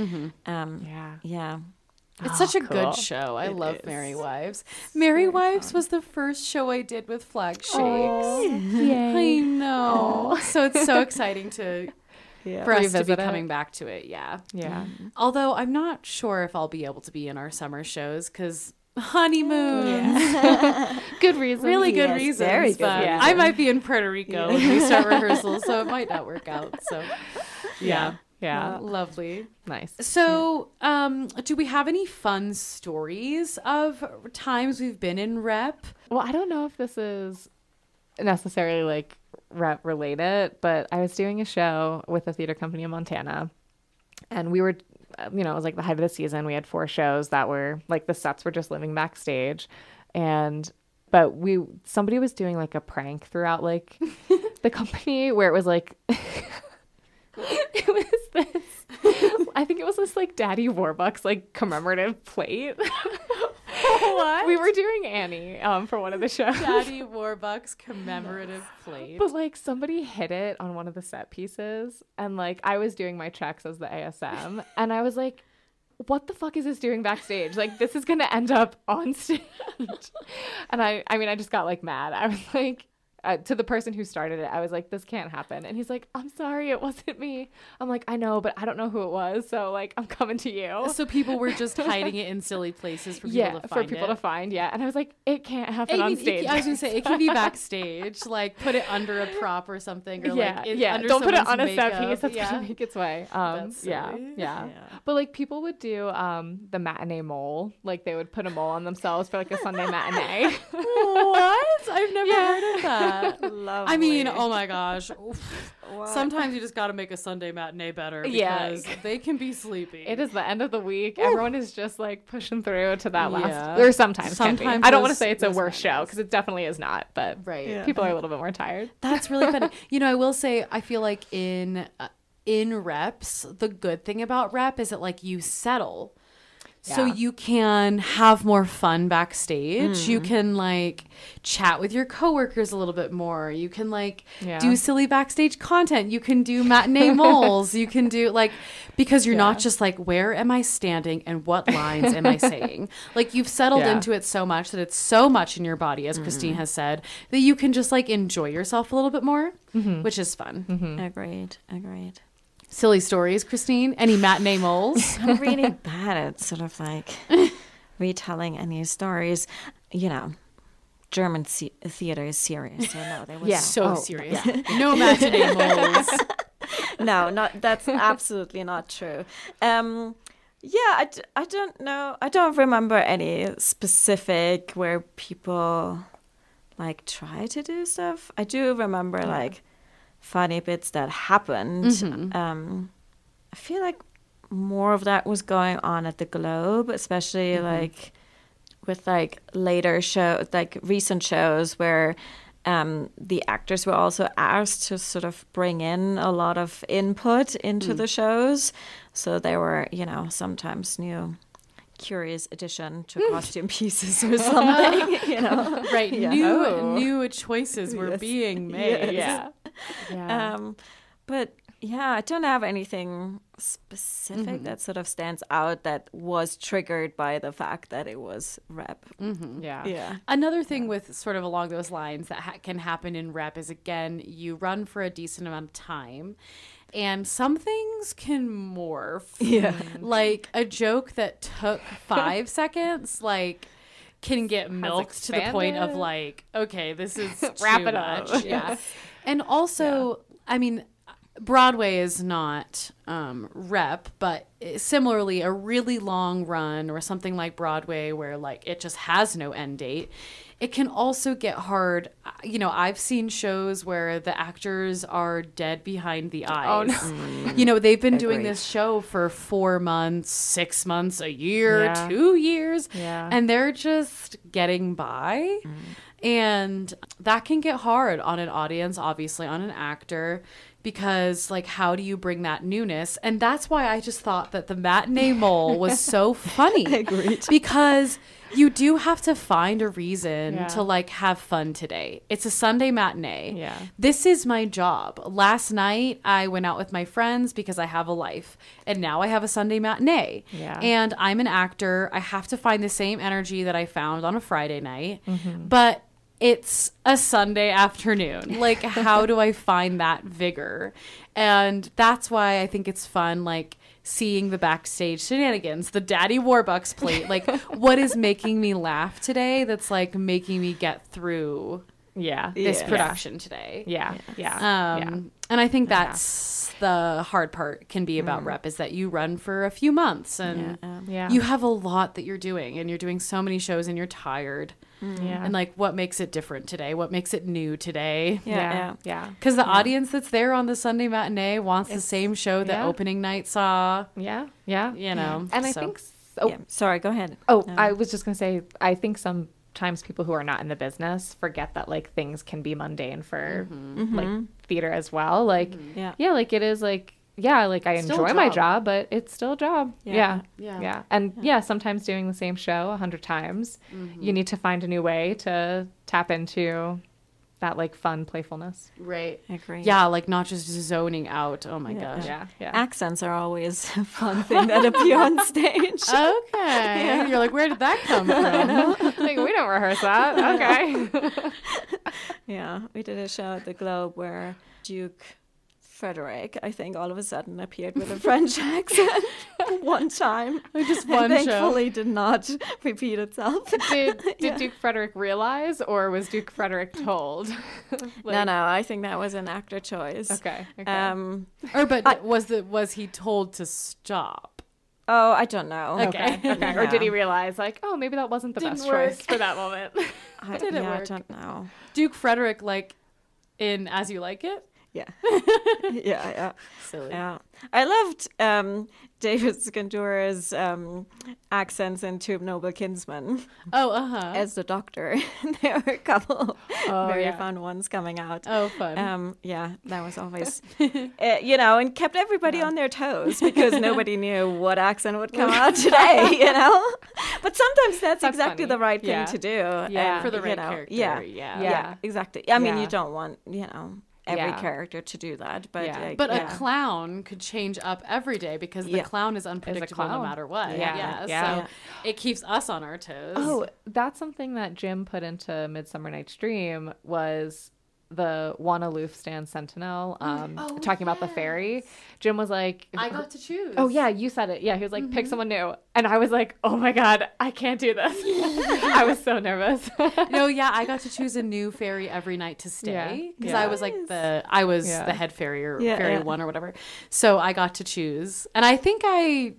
It's such a good show. I love Merry Wives. Merry Wives was the first show I did with FlagShakes. I know. So it's so exciting for us to be coming back to it. Although I'm not sure if I'll be able to be in our summer shows because honeymoons. Good reasons. Really good reasons. Very good. I might be in Puerto Rico when we start rehearsals, so it might not work out. So lovely. Nice. So, do we have any fun stories of times we've been in rep? Well, I don't know if this is necessarily like rep related, but I was doing a show with a theater company in Montana, and we were, it was like the height of the season. We had 4 shows that were like the sets were just living backstage, but somebody was doing like a prank throughout like the company where it was like. It was this, I think it was this like Daddy Warbucks like commemorative plate. What? We were doing Annie for one of the shows. Daddy Warbucks commemorative plate. But like somebody hit it on one of the set pieces, and like I was doing my checks as the ASM, and I was like, what the fuck is this doing backstage? Like, this is gonna end up on stage. And I mean, I just got like mad. I was like, to the person who started it, I was like, this can't happen. And he's like, I'm sorry, it wasn't me. I'm like, I know, but I don't know who it was. So like, I'm coming to you. So people were just hiding it in silly places for people to find to find. Yeah. And I was like, it can't happen on stage. I was going to say, it can be backstage, like put it under a prop or something. Or like under don't put it on a makeup. set piece. That's going to make its way. Yeah. But like people would do the matinee mole. Like they would put a mole on themselves for like a Sunday matinee. What? I've never heard of that. Lovely. I mean, oh my gosh. Sometimes you just got to make a Sunday matinee better because they can be sleepy. It is the end of the week. Everyone is just like pushing through to that last. Or sometimes can be. I don't want to say it's a worse show because it definitely is not. But people are a little bit more tired. That's really funny. I will say I feel like in reps, the good thing about rep is that like you settle. So you can have more fun backstage. You can like chat with your coworkers a little bit more. You can like do silly backstage content. You can do matinee moles. You can do like, because you're not just like, where am I standing and what lines am I saying? Like you've settled into it so much that it's so much in your body, as Christine has said, that you can just like enjoy yourself a little bit more, which is fun. Agreed. Silly stories, Christine? Any matinee moles? I'm really bad at sort of like retelling any stories. German theater is serious. So no, they were serious. Yeah. No matinee moles. No, that's absolutely not true. I don't know. I don't remember any specific where people like try to do stuff. I do remember like funny bits that happened. I feel like more of that was going on at the Globe, especially like with like later shows, like recent shows where the actors were also asked to sort of bring in a lot of input into the shows. So they were, sometimes new curious addition to costume pieces or something, Right. New choices were being made. But I don't have anything specific that sort of stands out that was triggered by the fact that it was rep. Another thing with sort of along those lines that can happen in rep is, again, you run for a decent amount of time. And some things can morph. Like a joke that took 5 seconds, like, can get milked to the point of like, okay, this is wrap too it up. much. And also, I mean, Broadway is not rep, but similarly, a really long run or something like Broadway where like it just has no end date, it can also get hard. I've seen shows where the actors are dead behind the eyes. Oh, no. They've been doing this show for 4 months, 6 months, a year, 2 years, and they're just getting by. And that can get hard on an audience, obviously on an actor, because like, how do you bring that newness? And that's why I just thought that the matinee mole was so funny. Agreed. Because you do have to find a reason to like have fun today. It's a Sunday matinee. This is my job. Last night I went out with my friends because I have a life, and now I have a Sunday matinee. And I'm an actor. I have to find the same energy that I found on a Friday night. But it's a Sunday afternoon. Like, how do I find that vigor? And that's why I think it's fun, like, seeing the backstage shenanigans, the Daddy Warbucks plate. Like, what is making me laugh today that's, like, making me get through this production today? And I think that's the hard part can be about rep, is that you run for a few months and you have a lot that you're doing, and you're doing so many shows and you're tired. And like, what makes it different today? What makes it new today? Because the audience that's there on the Sunday matinee wants the same show that opening night saw. And I think sorry, go ahead. I was just gonna say, I think sometimes people who are not in the business forget that like things can be mundane for like theater as well. Like like it is like, yeah, like I Still a enjoy my job. job, but it's still a job. Yeah. Yeah. And sometimes doing the same show 100 times, you need to find a new way to tap into that like fun playfulness. Right. Agree. Yeah, like not just zoning out. Oh my gosh. Yeah. Accents are always a fun thing that appear on stage. Okay. You're like, where did that come from? Like, we don't rehearse that. Okay. Yeah, we did a show at the Globe where Duke Frederick, I think, all of a sudden appeared with a French accent one time. Just one and show. thankfully did not repeat itself. Did Duke Frederick realize, or was Duke Frederick told? No, I think that was an actor choice. Okay. Was he told to stop? Oh, I don't know. Okay. Okay. Or did he realize, like, oh, maybe that wasn't the best choice for that moment? I Didn't work. I don't know. Duke Frederick, like in As You Like It? Yeah. yeah. Silly. Yeah. I loved David Scandura's accents in Two Noble Kinsmen Oh, as the doctor. There were a couple very yeah. fun ones coming out. Oh, fun. Yeah, that was always, and kept everybody on their toes because nobody knew what accent would come out today, But sometimes that's exactly funny. the right thing Yeah. to do. Yeah. and, For the right you know, character. Yeah. Yeah. Yeah, exactly. I mean, Yeah. you don't want, every Yeah. character to do that, but Yeah. But yeah. a clown could change up every day because the Yeah. clown is unpredictable no clown. matter what. Yeah. So it keeps us on our toes. Oh, that's something that Jim put into Midsummer Night's Dream was the one aloof stand sentinel talking about the fairy. Jim was like, I got to choose. oh yeah, you said it. Yeah, he was like, pick someone new. And I was like, oh my God, I can't do this. I was so nervous. No, yeah, I got to choose a new fairy every night to stay because Yeah. I was like the head fairy or fairy yeah. one or whatever. So I got to choose, and I think I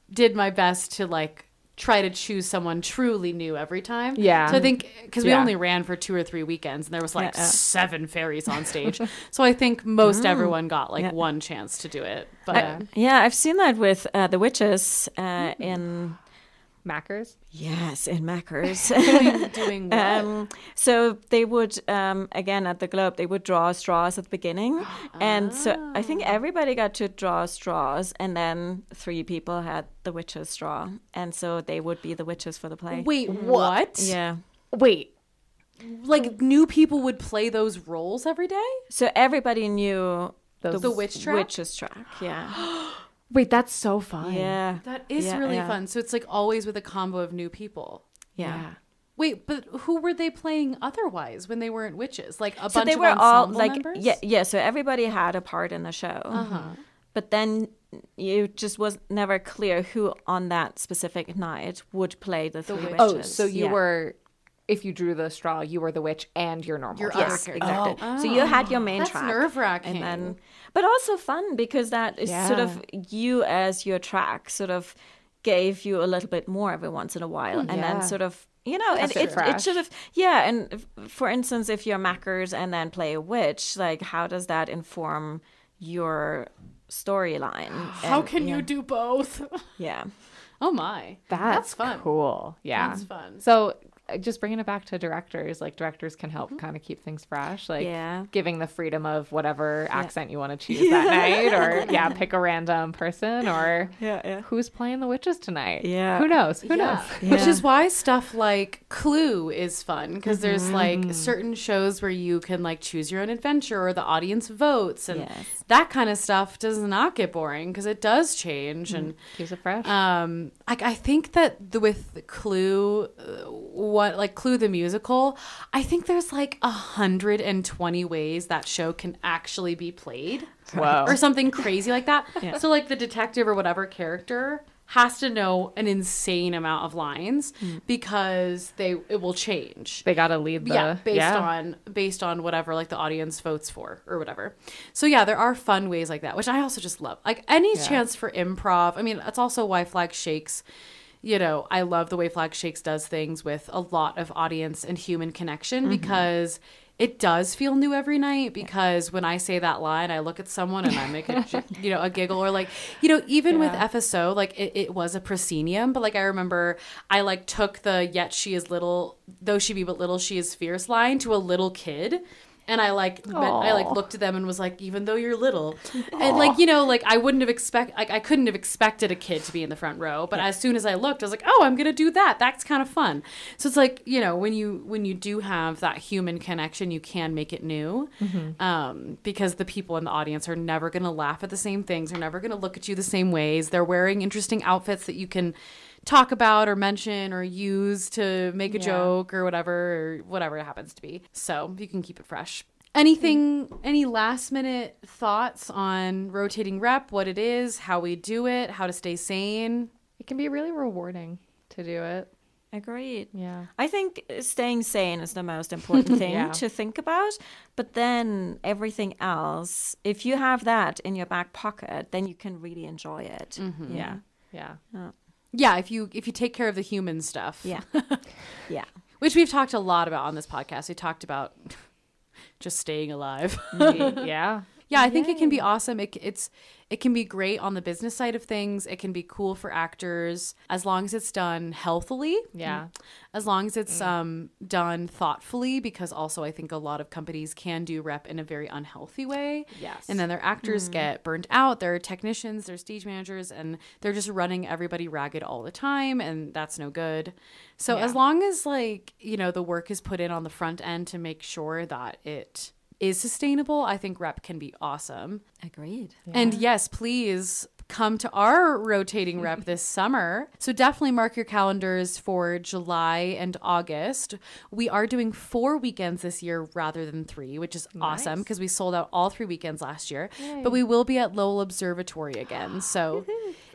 did my best to like try to choose someone truly new every time. Yeah. So I think because we Yeah. only ran for 2 or 3 weekends and there was like Yeah. 7 fairies on stage. So I think most everyone got like one chance to do it. But Yeah, I've seen that with the witches in Mackers. in Mackers. doing what? So they would again at the Globe they would draw straws at the beginning, and so I think everybody got to draw straws, and then 3 people had the witch's straw, and so they would be the witches for the play. Wait, what? Yeah. Wait, Like new people would play those roles every day? So everybody knew The witch track? witch's track. Yeah. wait, that's so fun. Yeah. That is Yeah, really yeah. fun. So it's like always with a combo of new people. Yeah. Wait, but who were they playing otherwise when they weren't witches? Like a So bunch they of were all ensemble like members? yeah. So everybody had a part in the show. But then you just was never clear who on that specific night would play the 3 witch. witches. Oh, so you Yeah. were, if you drew the straw, you were the witch and your normal. Your track. other Yes, character. exactly. Oh. So you had your main That's track. nerve-wracking. And then, but also fun because that is sort of you as your track sort of gave you a little bit more every once in a while. And then sort of, and Kept it it fresh. sort of, and for instance, if you're Mackers and then play a witch, like how does that inform your storyline? How And, can you do both? Yeah. Oh my. That's fun. cool. Yeah. That's fun. So just bringing it back to directors, like directors can help kind of keep things fresh, like Yeah. giving the freedom of whatever accent you want to choose that night, or pick a random person, or Yeah. who's playing the witches tonight. Yeah. Who knows? Who knows? Which is why stuff like Clue is fun because there's like certain shows where you can like choose your own adventure or the audience votes and Yes. that kind of stuff does not get boring because it does change and Keeps it fresh. I think that with Clue, Clue the musical, I think there's like 120 ways that show can actually be played. Whoa. Or something crazy like that. So like the detective or whatever character has to know an insane amount of lines because it will change. They got to lead the based on whatever like the audience votes for or whatever. So yeah, there are fun ways like that, which I also just love. Like any chance for improv. I mean, that's also why FlagShakes, I love the way FlagShakes does things with a lot of audience and human connection because it does feel new every night because when I say that line, I look at someone and I make a giggle or like, even with FSO, like it was a proscenium, but like I remember I like took the yet she is little, though she be but little, she is fierce line to a little kid. And I looked at them and was like, even though you're little, and I couldn't have expected a kid to be in the front row. But as soon as I looked, I was like, oh, I'm gonna do that. That's kind of fun. So it's like, when you do have that human connection, you can make it new, because the people in the audience are never gonna laugh at the same things. They're never gonna look at you the same ways. They're wearing interesting outfits that you can talk about or mention or use to make a joke or whatever it happens to be. So you can keep it fresh. Any last minute thoughts on rotating rep, what it is, how we do it, how to stay sane? It can be really rewarding to do it. Agreed. Yeah. I think staying sane is the most important thing to think about. But then everything else, if you have that in your back pocket, then you can really enjoy it. Mm-hmm. Yeah. Yeah. Yeah, if you take care of the human stuff. Yeah. Yeah. Which we've talked a lot about on this podcast. We talked about just staying alive. Yeah. Yeah, I think it can be awesome. It can be great on the business side of things. It can be cool for actors as long as it's done healthily. Yeah. As long as it's done thoughtfully, because also I think a lot of companies can do rep in a very unhealthy way. Yes. And then their actors get burnt out. Their technicians, their stage managers, and they're just running everybody ragged all the time, and that's no good. So as long as the work is put in on the front end to make sure that it is sustainable, I think rep can be awesome. Agreed. Yeah. And yes, please come to our rotating rep this summer. So definitely mark your calendars for July and August. We are doing 4 weekends this year rather than 3, which is awesome because we sold out all 3 weekends last year. Yay. But we will be at Lowell Observatory again. So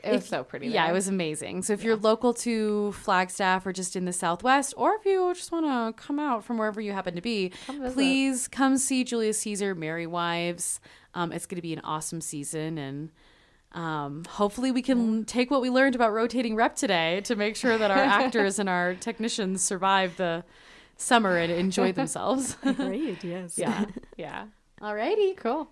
it was so pretty there. Yeah, it was amazing. So if you're local to Flagstaff or just in the Southwest, or if you just want to come out from wherever you happen to be, please come see Julius Caesar, Merry Wives. It's going to be an awesome season, and hopefully we can take what we learned about rotating rep today to make sure that our actors and our technicians survive the summer and enjoy themselves. Agreed, yes. Yeah. Yeah. Alrighty. Cool.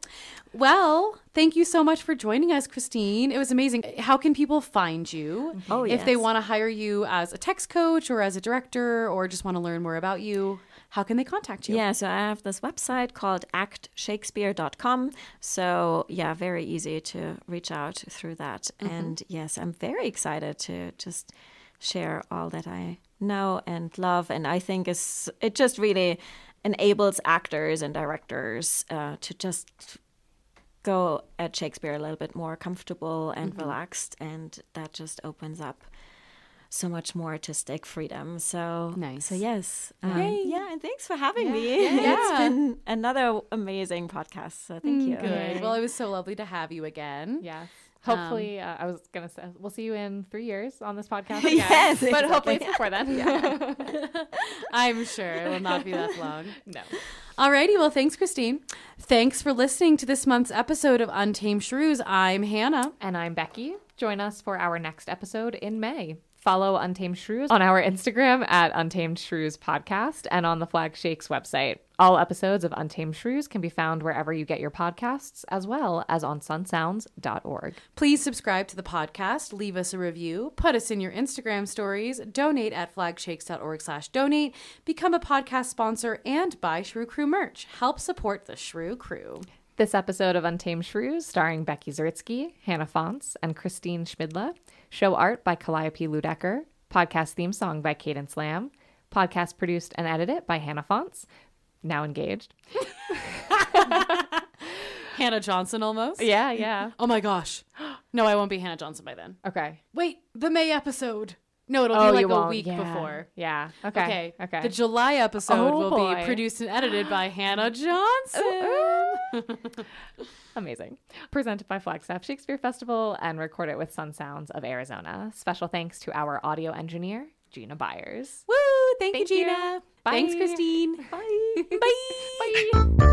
Well, thank you so much for joining us, Christine. It was amazing. How can people find you if they want to hire you as a text coach or as a director or just want to learn more about you? How can they contact you? Yeah, so I have this website called actshakespeare.com. So yeah, very easy to reach out through that. And yes, I'm very excited to just share all that I know and love. And I think it just really enables actors and directors to just go at Shakespeare a little bit more comfortable and relaxed. And that just opens up so much more artistic freedom. So nice. So yes. Yeah, and thanks for having me. Yeah. It's been another amazing podcast. So thank you. Good. Well, it was so lovely to have you again. Yes. Hopefully, I was going to say, we'll see you in 3 years on this podcast again. Yes, but hopefully it's before then. Yeah. I'm sure it will not be that long. No. Alrighty, well, thanks, Christine. Thanks for listening to this month's episode of Untamed Shrews. I'm Hannah. And I'm Becki. Join us for our next episode in May. Follow Untamed Shrews on our Instagram at Untamed Shrews Podcast and on the FlagShakes website. All episodes of Untamed Shrews can be found wherever you get your podcasts, as well as on sunsounds.org. Please subscribe to the podcast, leave us a review, put us in your Instagram stories, donate at flagshakes.org/donate, become a podcast sponsor, and buy Shrew Crew merch. Help support the Shrew Crew. This episode of Untamed Shrews, starring Becki Zaritsky, Hannah Fonts, and Christine Schmidle. Show art by Calliope Luedeker. Podcast theme song by Cadence Lamb. Podcast produced and edited by Hannah Fonts. Now engaged. Hannah Johnson almost? Yeah. Oh my gosh. No, I won't be Hannah Johnson by then. Okay. Wait, the May episode. No, it'll be like a week yeah. before. Yeah. Okay. The July episode will boy. be produced and edited by Hannah Johnson. Amazing. Presented by Flagstaff Shakespeare Festival and recorded with Sun Sounds of Arizona. Special thanks to our audio engineer, Gina Byars. Woo! Thank you, Gina. Bye. Thanks, Christine. Bye. Bye. Bye.